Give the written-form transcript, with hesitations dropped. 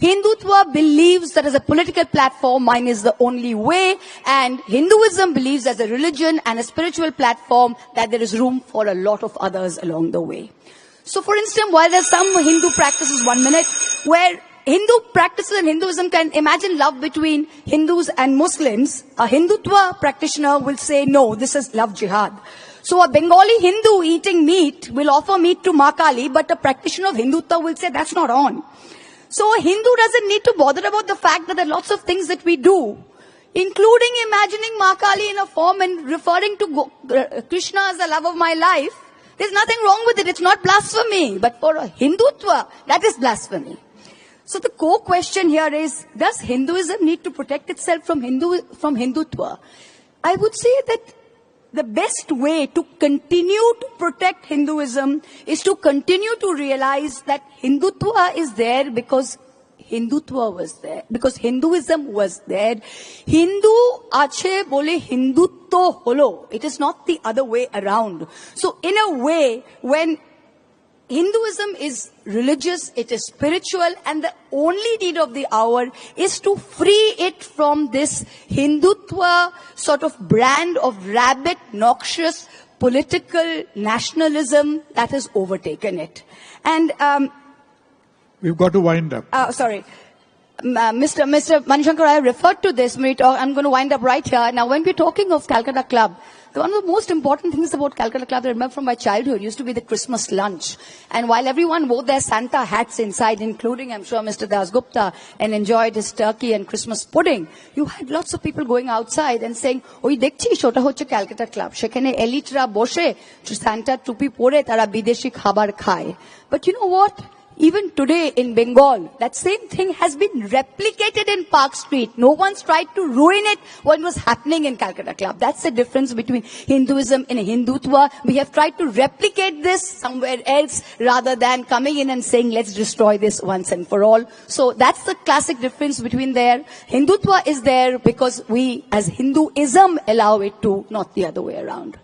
Hindutva believes that as a political platform, mine is the only way, and Hinduism believes as a religion and a spiritual platform that there is room for a lot of others along the way. So for instance, while there's some Hindu practices, 1 minute, where Hindu practices and Hinduism can imagine love between Hindus and Muslims, a Hindutva practitioner will say, no, this is love jihad. So a Bengali Hindu eating meat will offer meat to Ma Kali, but a practitioner of Hindutva will say that's not on. So a Hindu doesn't need to bother about the fact that there are lots of things that we do, including imagining Ma Kali in a form and referring to Krishna as the love of my life. There's nothing wrong with it. It's not blasphemy. But for a Hindutva, that is blasphemy. So the core question here is, does Hinduism need to protect itself from Hindutva? I would say that the best way to continue to protect Hinduism is to continue to realize that Hindutva is there because Hindutva was there, because Hinduism was there. Hindu ache bole Hindutva holo. It is not the other way around. So in a way, when Hinduism is religious, it is spiritual, and the only need of the hour is to free it from this Hindutva sort of brand of rabid, noxious political nationalism that has overtaken it. And we've got to wind up. Mr. Manishankar, I referred to this. I'm going to wind up right here. Now, when we're talking of Calcutta Club, one of the most important things about Calcutta Club that I remember from my childhood used to be the Christmas lunch. And while everyone wore their Santa hats inside, including, I'm sure, Mr. Dasgupta, and enjoyed his turkey and Christmas pudding, you had lots of people going outside and saying, "Oi dekchi, shota hocche Calcutta Club. Shekhane elitera boshe, Santa tupi pore, tara bideshi khabar khaye." But you know what? Even today in Bengal, that same thing has been replicated in Park Street. No one's tried to ruin it what was happening in Calcutta Club. That's the difference between Hinduism and Hindutva. We have tried to replicate this somewhere else rather than coming in and saying, let's destroy this once and for all. So that's the classic difference between there. Hindutva is there because we as Hinduism allow it to, not the other way around.